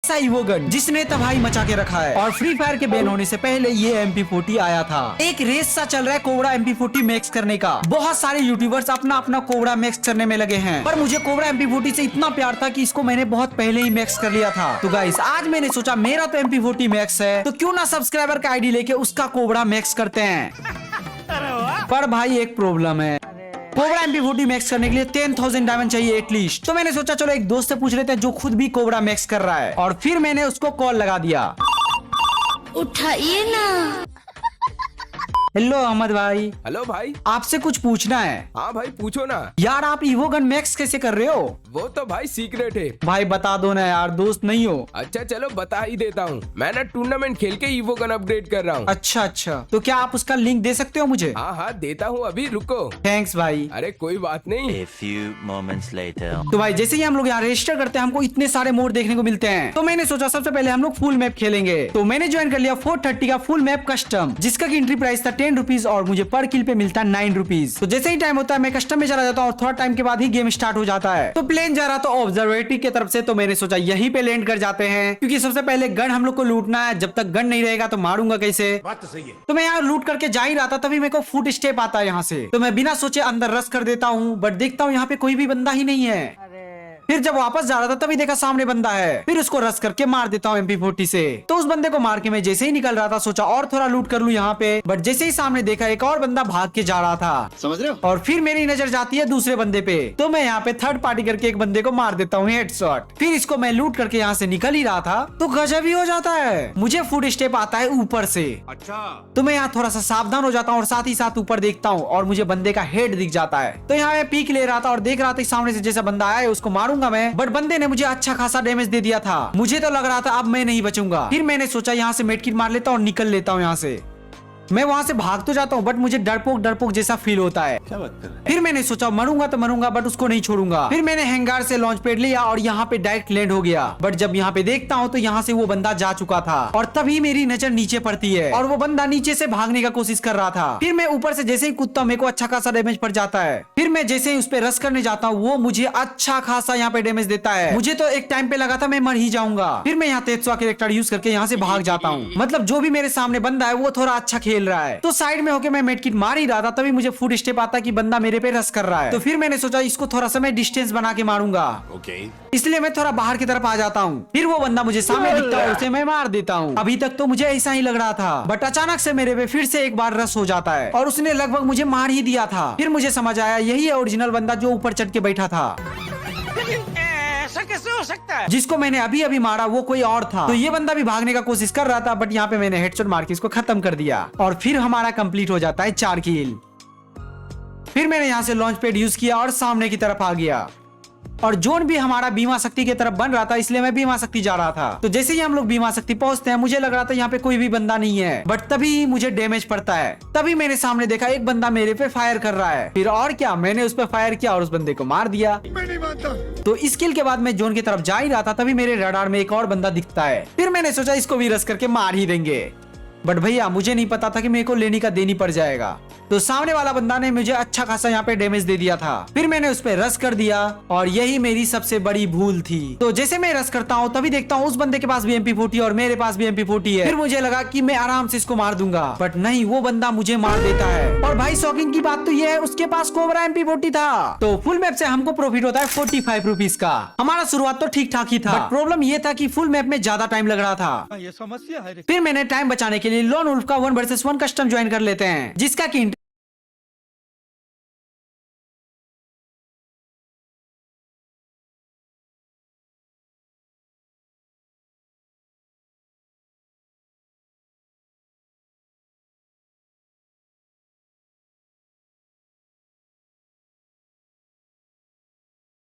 वो गन जिसने तबाही मचा के रखा है। और फ्री फायर के बैन होने से पहले ये MP40 आया था। एक रेस सा चल रहा है कोबरा MP40 मैक्स करने का। बहुत सारे यूट्यूबर्स अपना अपना कोबरा मैक्स करने में लगे हैं, पर मुझे कोबरा MP40 से इतना प्यार था कि इसको मैंने बहुत पहले ही मैक्स कर लिया था। तो गाइस आज मैंने सोचा मेरा तो MP40 मैक्स है, तो क्यों ना सब्सक्राइबर का आईडी लेके उसका कोबरा मैक्स करते हैं। पर भाई एक प्रॉब्लम है, कोबरा MP40 मैक्स करने के लिए 10,000 डायमंड चाहिए एटलीस्ट। तो मैंने सोचा चलो एक दोस्त से पूछ लेते हैं जो खुद भी कोबरा मैक्स कर रहा है, और फिर मैंने उसको कॉल लगा दिया। उठाइए ना। हेलो अहमद भाई। हेलो भाई। आपसे कुछ पूछना है। हाँ भाई पूछो ना। यार आप ईवो गन मैक्स कैसे कर रहे हो? वो तो भाई सीक्रेट है। भाई बता दो ना यार, दोस्त नहीं हो। अच्छा चलो बता ही देता हूँ। मैं ना टूर्नामेंट खेल के ईवो गन अपग्रेड कर रहा हूँ। अच्छा, तो क्या आप उसका लिंक दे सकते हो मुझे? हाँ देता हूँ, अभी रुको। थैंक्स भाई। अरे कोई बात नहीं। A few moments later. तो भाई जैसे ही हम लोग यहाँ रजिस्टर करते हैं हमको इतने सारे मोड देखने को मिलते हैं। तो मैंने सोचा सबसे पहले हम लोग फुल मैप खेलेंगे। तो मैंने ज्वाइन कर लिया 430 का फुल मैप कस्टम, जिसका की एंट्री प्राइस था 10 रुपीज और मुझे पर किल पे मिलता है 9 रुपीज। तो जैसे ही टाइम होता है मैं कस्टम में चला जाता हूँ और थोड़ा टाइम के बाद ही गेम स्टार्ट हो जाता है। तो प्लेन जा रहा था ऑब्जर्वेटरी की तरफ से, तो मैंने सोचा यहीं पे लैंड कर जाते हैं, क्योंकि सबसे पहले गन हम लोग को लूटना है। जब तक गन नहीं रहेगा तो मारूंगा कैसे? बात तो सही है। तो मैं यहाँ लूट करके जा ही रहा था, तभी मेरे को फुट स्टेप आता है यहाँ से। तो मैं बिना सोचे अंदर रश कर देता हूँ, बट देखता हूँ यहाँ पे कोई भी बंदा ही नहीं है। फिर जब वापस जा रहा था तभी देखा सामने बंदा है, फिर उसको रश करके मार देता हूँ MP40 से। तो उस बंदे को मार के मैं जैसे ही निकल रहा था सोचा और थोड़ा लूट कर लूं यहाँ पे, बट जैसे ही सामने देखा एक और बंदा भाग के जा रहा था, समझ रहे हो? और फिर मेरी नजर जाती है दूसरे बंदे पे, तो मैं यहाँ पे थर्ड पार्टी करके एक बंदे को मार देता हूँ हेडशॉट। फिर इसको मैं लूट करके यहाँ से निकल ही रहा था तो गजब ही हो जाता है, मुझे फुट स्टेप आता है ऊपर से। अच्छा। तो मैं यहाँ थोड़ा सा सावधान हो जाता हूँ और साथ ही साथ ऊपर देखता हूँ और मुझे बंदे का हेड दिख जाता है। तो यहाँ मैं पीक ले रहा था और देख रहा था सामने से जैसा बंदा आया है उसको मारूंगा मैं, बट बंदे ने मुझे अच्छा खासा डैमेज दे दिया था। मुझे तो लग रहा था अब मैं नहीं बचूंगा। फिर मैंने सोचा यहाँ से मेडकिट मार लेता हूँ और निकल लेता हूँ यहाँ से। मैं वहां से भाग तो जाता हूँ बट मुझे डरपोक जैसा फील होता है। क्या बात कर रहे हैं? फिर मैंने सोचा मरूंगा तो मरूंगा बट उसको नहीं छोड़ूंगा। फिर मैंने हैंगार से लॉन्च पैड लिया और यहाँ पे डायरेक्ट लैंड हो गया। बट जब यहाँ पे देखता हूँ तो यहाँ से वो बंदा जा चुका था और तभी मेरी नजर नीचे पड़ती है और वो बंदा नीचे से भागने का कोशिश कर रहा था। फिर मैं ऊपर से जैसे ही कूदता हूँ मेरे को अच्छा खासा डैमेज पड़ जाता है। फिर मैं जैसे ही उस पर रश करने जाता हूँ वो मुझे अच्छा खासा यहाँ पे डैमेज देता है। मुझे तो एक टाइम पे लगा था मैं मर ही जाऊंगा। फिर मैं यहाँ तेजस्वा कैरेक्टर यूज करके यहाँ से भाग जाता हूँ। मतलब जो भी मेरे सामने बंदा है वो थोड़ा अच्छा खेल रहा है। तो साइड में होके मैं मेडकिट मार ही रहा था तभी मुझे फुट स्टेप आता कि बंदा मेरे पे रश कर रहा है। तो फिर मैंने सोचा इसको थोड़ा सा मैं डिस्टेंस बना के मारूंगा। इसलिए मैं थोड़ा बाहर की तरफ आ जाता हूँ। फिर वो बंदा मुझे सामने दिखता है, उसे मैं मार देता हूँ। अभी तक तो मुझे ऐसा ही लग रहा था बट अचानक से मेरे पे फिर से एक बार रश हो जाता है और उसने लगभग मुझे मार ही दिया था। फिर मुझे समझ आया यही है ओरिजिनल बंदा जो ऊपर चढ़ के बैठा था। ऐसा कैसे हो सकता है? जिसको मैंने अभी अभी मारा वो कोई और था। तो ये बंदा भी भागने का कोशिश कर रहा था बट यहाँ पे मैंने हेडशॉट मार के इसको खत्म कर दिया और फिर हमारा कंप्लीट हो जाता है 4 किल। फिर मैंने यहाँ से लॉन्च पैड यूज किया और सामने की तरफ आ गया और जोन भी हमारा बीमा शक्ति की तरफ बन रहा था, इसलिए मैं बीमा शक्ति जा रहा था। तो जैसे ही हम लोग बीमा शक्ति पहुंचते हैं मुझे लग रहा था यहाँ पे कोई भी बंदा नहीं है बट तभी मुझे डैमेज पड़ता है। तभी मैंने सामने देखा एक बंदा मेरे पे फायर कर रहा है। फिर और क्या, मैंने उस पर फायर किया और उस बंदे को मार दिया। मैं नहीं मानता। तो इस किल के बाद मैं जोन की तरफ जा ही रहा था तभी मेरे रडार में एक और बंदा दिखता है। फिर मैंने सोचा इसको भी रश करके मार ही देंगे, बट भैया मुझे नहीं पता था कि मेरे को लेनी का देनी पड़ जाएगा। तो सामने वाला बंदा ने मुझे अच्छा खासा यहाँ पे डैमेज दे दिया था। फिर मैंने उस पर रश कर दिया और यही मेरी सबसे बड़ी भूल थी। तो जैसे मैं रश करता हूँ तभी देखता हूँ उस बंदे के पास भी MP40 और मेरे पास भी MP40 है। फिर मुझे लगा कि मैं आराम से इसको मार दूंगा बट नहीं, वो बंदा मुझे मार देता है। और भाई शॉकिंग की बात तो ये है उसके पास कोबरा MP40 था। तो फुल मैप से हमको प्रॉफिट होता है 45 रुपीज का। हमारा शुरुआत तो ठीक ठाक ही था बट प्रॉब्लम ये था कि फुल मैप में ज्यादा टाइम लग रहा था। ये समस्या है। फिर मैंने टाइम बचाने के लिए लोन वुल्फ का 1 वर्सेस 1 कस्टम ज्वाइन कर लेते हैं, जिसका की